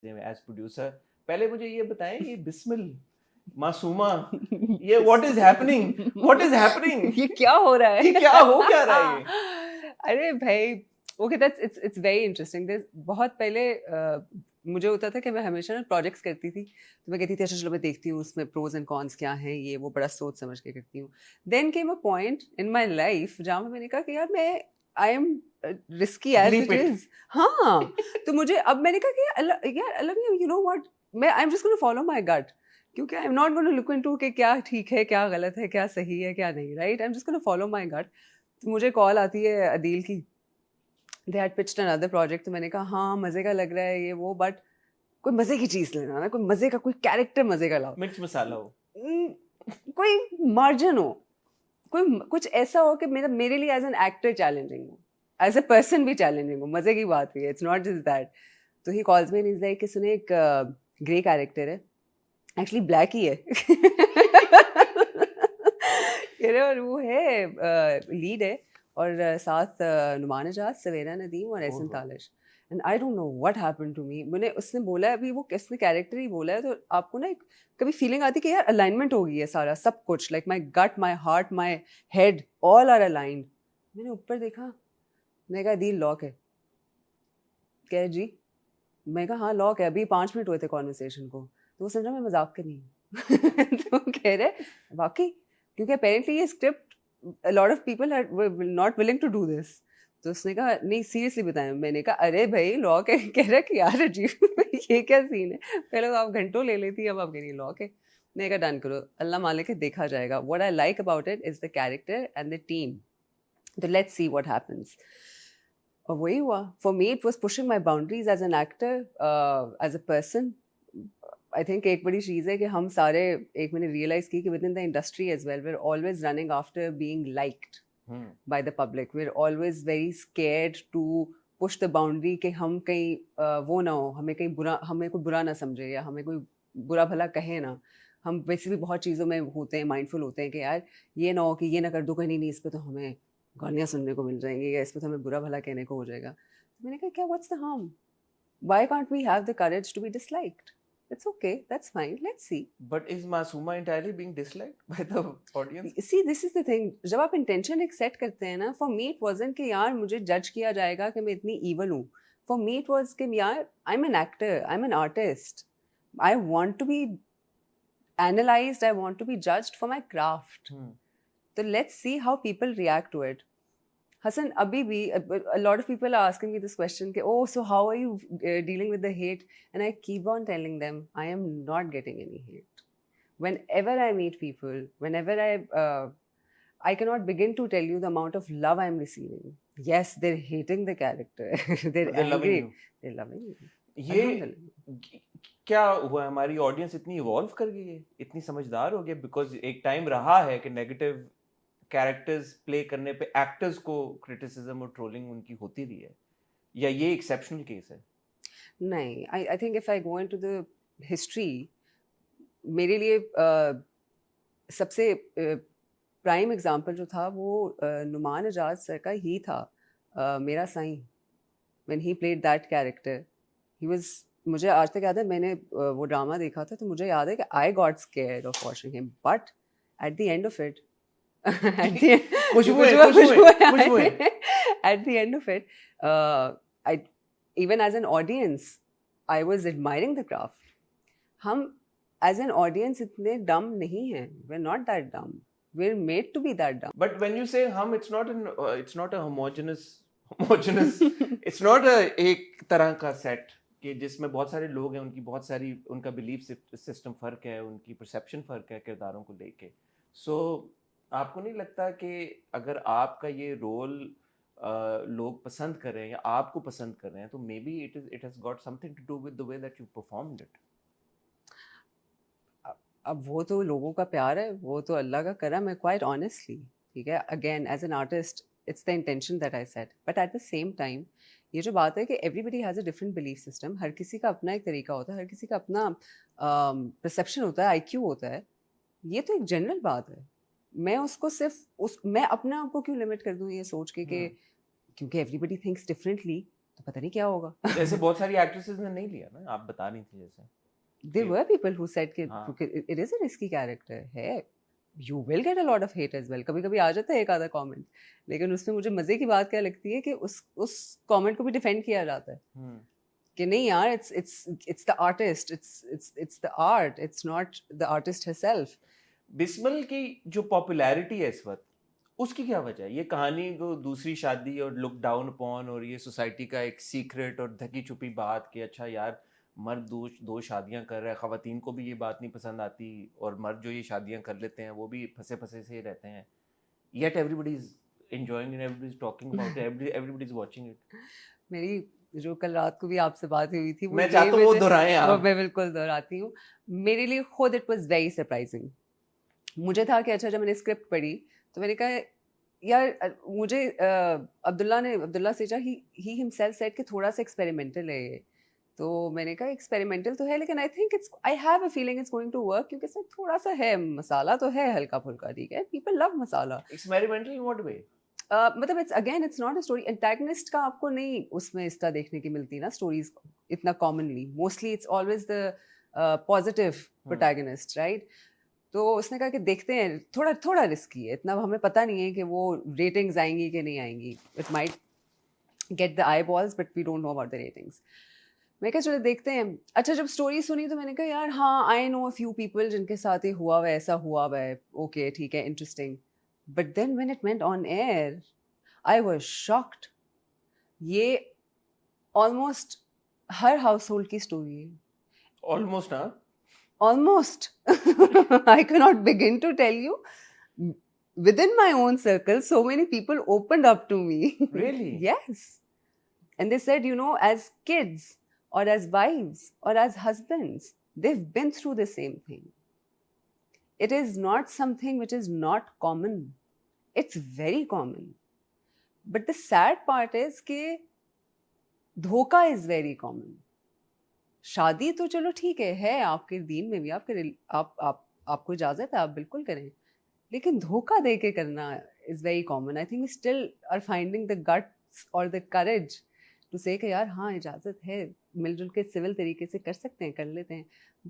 As producer, पहले मुझे ये बताएं, ये बिस्मिल मासूमा, ये व्हाट इज हैपनिंग ये क्या हो रहा है? ये क्या हो क्या रहा है ये? अरे भाई, okay, that's it's very interesting. बहुत पहले मुझे होता था कि मैं हमेशा ना प्रोजेक्ट्स करती थी, तो मैं कहती थी अच्छा चलो मैं देखती हूँ उसमें प्रोज एंड कॉन्स क्या हैं, ये वो बड़ा सोच समझ के करती हूँ। Then came a point in my life जहाँ पे मैंने कहा कि यार मैं I am risky as Bleep it it. Is. हाँ, तो मुझे अब मैंने कहा कि यार अलग, यू नो व्हाट, मैं I am just gonna follow my gut, क्योंकि I am not gonna look into कि क्या ठीक है क्या गलत है क्या सही है क्या नहीं, right? I am just gonna follow my gut. तो मुझे कॉल आती है अदील की, they had pitched another project, तो मैंने कहा हाँ मज़े का लग रहा है ये वो, बट कोई मज़े की चीज़ लेना ना, कोई मज़े का, कोई कैरेक्टर मज़े का लाओ। मिर्च मसाला हो। कोई मार्जिन हो, कोई कुछ ऐसा हो कि मेरे लिए एज एन एक्टर चैलेंजिंग हो, एज अ पर्सन भी चैलेंजिंग हो, मज़े की बात हुई है, इट्स नॉट जस्ट दैट। तो he calls me and is like कि सुने एक ग्रे कैरेक्टर है, एक्चुअली ब्लैक ही है कह रहे, और वो है लीड है, और साथ नुमान एजाज, सवेरा नदीम और एहसन ओहो। Talish. And I don't know what happened to me. मैंने उसने बोला है, अभी वो किसने कैरेक्टर ही बोला है, तो आपको ना एक कभी फीलिंग आती है कि यार अलाइनमेंट हो गई है सारा सब कुछ, like my gut, my heart, my head, all are aligned. मैंने ऊपर देखा, मैंने कहा दिल लॉक है। कह रहे जी, मैं कहा हाँ लॉक है, अभी 5 मिनट हुए थे कॉन्वर्सेशन को। तो वो समझा मैं मजाक कर रही हूँ तो कह रहे वाकई, क्योंकि अपेरेंटली ये script a lot of people were not willing to do this। तो उसने कहा नहीं सीरियसली बताया। मैंने कहा अरे भाई लॉक है। कह रहा कि यार अजीब ये क्या सीन है, पहले तो आप घंटों ले लेती, अब आप कह रही लॉक है। मैंने कहा डन करो, अल्लाह मालिक है देखा जाएगा। What I like about it is the character and the team, तो लेट्स सी व्हाट हैपेंस। और वही हुआ। For me it was pushing my boundaries as an actor, as a person. I think एक बड़ी चीज़ है कि हम सारे, एक मैंने रियलाइज की कि within the industry as well we are always running after being liked by the public. We are always very scared to push the boundary कि हम कहीं वो ना हो, हमें कहीं बुरा, हमें कोई बुरा ना समझे या हमें कोई बुरा भला कहे ना। हम वैसे भी बहुत चीज़ों में होते हैं, माइंडफुल होते हैं कि यार ये ना हो कि ये ना कर दो, कहीं नहीं इस पर तो हमें गालियाँ सुनने को मिल जाएंगी या इस पर तो हमें बुरा भला कहने को हो जाएगा। तो मैंने कहा क्या what's the harm, why can't we have the courage to be disliked? It's okay, that's fine, let's see. But is Masuma entirely being disliked by the audience? See this is the thing, जब आप intention एक set करते हैं ना, for me it wasn't कि यार मुझे जज किया जाएगा कि मैं इतनी ईवल हूँ। फॉर मी इट वाज कि यार I am an actor, I am an artist, I want to be analysed, I want to be judged for my craft. तो let's see how people react to it. Hassan, abhi bhi, a lot of people are asking me this question, ke, oh, so how are you dealing with the hate? And I keep on telling them, I am not getting any hate. Whenever I meet people, whenever I cannot begin to tell you the amount of love I'm receiving. Yes, they're hating the character. They're But they're loving angry. you. They're loving me. ये Alhamdulillah. क्या हुआ, हमारी audience इतनी evolve कर गई है, इतनी समझदार हो गई? बिकॉज एक टाइम रहा है कि नेगेटिव कैरेक्टर्स प्ले करने पे एक्टर्स को क्रिटिसिज्म और ट्रोलिंग उनकी होती रही है, या ये एक्सेप्शनल केस है? नहीं, I think if I go into the history, मेरे लिए सबसे प्राइम एग्जाम्पल जो था वो नुमान एजाज सर का ही था, मेरा Sai. When he played that character, he was, मुझे आज तक याद है, मैंने वो ड्रामा देखा था तो मुझे याद है कि I got scared of watching him, but at the end of it at the खुशबू है, खुशबू है। At the end of it, I, even as an audience, I was admiring the craft. हम एज एन ऑडियंस इतने dumb नहीं हैं, we are not that dumb, we're made to be that dumb। But when you say hum, it's not a homogeneous it's not a एक तरह का set कि जिसमें बहुत सारे लोग हैं, उनकी बहुत सारी, उनका बिलीफ सिस्टम फर्क है, उनकी परसेप्शन फर्क है किरदारों को लेके। सो आपको नहीं लगता कि अगर आपका ये रोल लोग पसंद कर रहे हैं या आपको पसंद कर रहे हैं, तो maybe it has got something to do with the way that you performed it? अब वो तो लोगों का प्यार है, वो तो अल्लाह का करम है, क्वाइट ऑनेस्टली। ठीक है, again as an artist it's the intention that I set, but at the same time ये जो बात है कि everybody has a different belief system, हर किसी का अपना एक तरीका होता है, हर किसी का अपना परसेप्शन होता है, आईक्यू होता है। ये तो एक जनरल बात है। मैं उसको सिर्फ मैं अपने आप को क्यों लिमिट कर दूँ ये सोच के कि क्योंकि एवरीबडी थिंक्स डिफरेंटली, तो पता नहीं क्या होगा. जैसे बहुत सारी एक्ट्रेसेस ने नहीं लिया ना, आप बता रही थी जैसे. There were people who said कि हाँ. it is a risky character है. You will get a lot of hate as well. कभी कभी आ जाता है एक आधा कमेंट, लेकिन उसमें मुझे मजे की बात क्या लगती है कि उस कमेंट को भी डिफेंड किया जाता है कि नहीं यार, it's the artist, it's the art, it's not the artist herself. Bismil की जो पॉपुलैरिटी है इस वक्त, उसकी क्या वजह है? ये कहानी को दूसरी शादी और लुक डाउन अपॉन और ये सोसाइटी का एक सीक्रेट और ढकी छुपी बात कि अच्छा यार मर्द दो शादियां कर रहा है, खवातीन को भी ये बात नहीं पसंद आती और मर्द जो ये शादियां कर लेते हैं वो भी फंसे फंसे से रहते हैं, yet everybody is enjoying it, everybody is talking about it, everybody is watching it. मेरी जो कल रात को भी आपसे बात हुई थी, मैं चाहता हूँ वो दोहराएं वो आप. मैं बिल्कुल दोहराती हूँ. मेरे लिए खुद इट वाज वेरी सरप्राइजिंग. मुझे था कि अच्छा, जब मैंने स्क्रिप्ट पढ़ी तो मैंने कहा यार मुझे अब्दुल्ला सेजा ही हिमसेल्फ सेड कि थोड़ा सा एक्सपेरिमेंटल है ये. तो मैंने कहा एक्सपेरिमेंटल तो है, लेकिन I have a feeling it's going to work, क्योंकि इसमें थोड़ा सा है, मसाला तो है हल्का फुल्का, ठीक है, people love masala. Experimental in what way? मतलब it's not a story. Antagonist का आपको नहीं उसमें इस तरह देखने की मिलती ना स्टोरीज इतना commonly. Mostly it's always the positive protagonist, right? तो उसने कहा कि देखते हैं, थोड़ा रिस्की है, इतना हमें पता नहीं है कि वो रेटिंग्स आएंगी कि नहीं आएंगी. It might get the eyeballs but we don't know about the ratings. मैं कहा चलो देखते हैं. अच्छा, जब स्टोरी सुनी तो मैंने कहा यार हाँ, I know a few people जिनके साथ ही हुआ हुआ है, ऐसा हुआ हुआ है, ओके ठीक है, interesting. But then when it went on air I was shocked. ये ऑलमोस्ट हर हाउस होल्ड की स्टोरी है. Almost, huh? Almost. I cannot begin to tell you. Within my own circle, so many people opened up to me. Really? Yes. And they said, as kids or as wives or as husbands, they've been through the same thing. It is not something which is not common. It's very common. But the sad part is कि धोखा is very common. शादी तो चलो ठीक है आपके दीन में भी, आपको इजाजत है, आप बिल्कुल करें, लेकिन धोखा दे के करना is very common. I think we still are finding the guts और द करेज टू से कि यार हाँ, इजाजत है, मिलजुल के सिविल तरीके से कर सकते हैं, कर लेते हैं.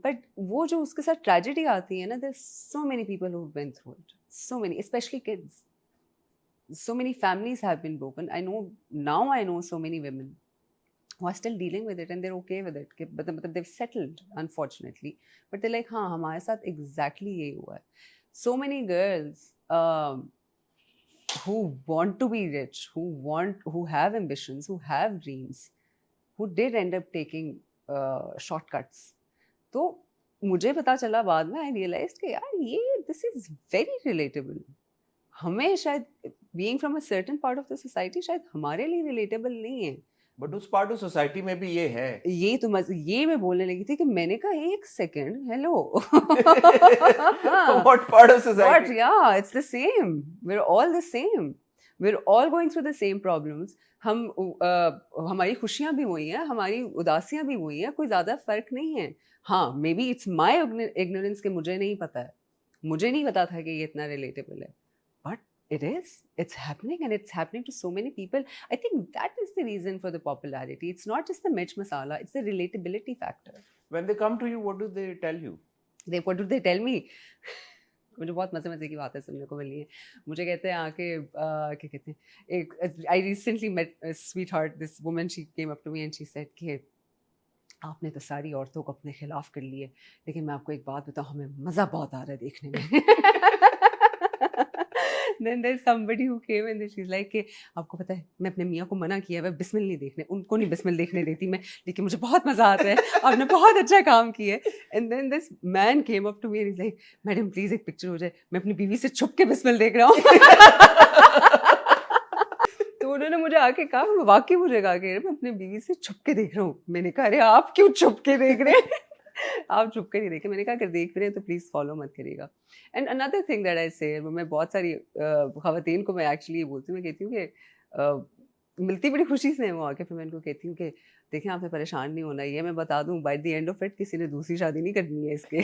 बट वो जो उसके साथ ट्रेजेडी आती है ना, there so many people who have been through it, so many, specially kids. So many families have been broken. I know so many women who are still dealing with it and they're okay with it. But they've settled, unfortunately. But they're like, हाँ, हमारे साथ exactly यही हुआ है. So many girls who want to be rich, who have ambitions, who have dreams, who did end up taking shortcuts. तो मुझे पता चला बाद में, I realized कि यार ये this is very relatable. हमें शायद being from a certain part of the society शायद हमारे लिए relatable नहीं है. बट उस पार्ट ऑफ सोसाइटी में भी ये है. ये मैं बोलने लगी थी कि मैंने कहा एक second, hello. What part of society? What? Yeah, it's the same. We're all the same. We're all going through the same problems. हमारी खुशियां भी वही हैं, हमारी उदासियां भी वही हैं, कोई ज़्यादा फर्क नहीं है. हाँ, may be it's my ignorance कि मुझे नहीं पता है, मुझे नहीं पता था कि ये इतना रिलेटेबल है. But it's happening, and it's happening to so many people. I think that is the reason for the popularity. It's not just the mirch masala, it's the relatability factor. When they come to you, what do they tell you? What do they tell me? मुझे बहुत मजे की बातें सुनने को मिली है. मुझे कहते हैं आके क्या कहते हैं, I recently met a sweetheart, this woman, she came up to me and she said कि आपने तो सारी औरतों को अपने खिलाफ कर लिए, लेकिन मैं आपको एक बात बताऊँ, हमें मज़ा बहुत आ रहा है देखने में. Then there's somebody who came and then she's like कि आपको पता है, मैं अपने मियाँ को मना किया है बिस्मिल नहीं देखने, उनको नहीं बिस्मिल देखने देती मैं, लेकिन मुझे बहुत मज़ा आता है, आपने बहुत अच्छा काम किया है. And then this man came up to me and he's like, madam please एक पिक्चर हो जाए, मैं अपनी बीवी से छुप के बिस्मिल देख रहा हूँ. तो उन्होंने मुझे आके कहा, वाकई मुझे कहा कि मैं अपनी बीवी से छुप के देख रहा हूँ. मैंने कहा अरे आप क्यों छुप के देख रहे हैं? आप छुप कर नहीं देखे. मैंने कहा अगर देख रहे हैं तो प्लीज़ फॉलो मत करिएगा. And another thing that I से, मैं बहुत सारी ख़वातीन को मैं एक्चुअली बोलती हूँ, मैं कहती हूँ कि मिलती बड़ी खुशी से हैं वो आके, फिर मैं उनको कहती हूँ कि देखें आपने परेशान नहीं होना, ये मैं बता दूँ by the end of it किसी ने दूसरी शादी नहीं करनी है इसके.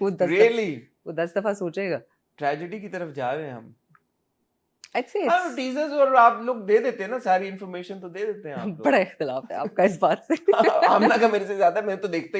वो 10 दफ़ा सोचेगा. ट्रेजेडी की तरफ जा रहे हैं हम. I'd say हाँ it's टीजर्स और आप लोग दे देते हैं ना, सारी इन्फॉर्मेशन तो दे देते हैं आप लोग। बड़ा इख्तिलाफ है आपका इस बात से। आमना का मेरे से ज्यादा, मैं तो देखता ही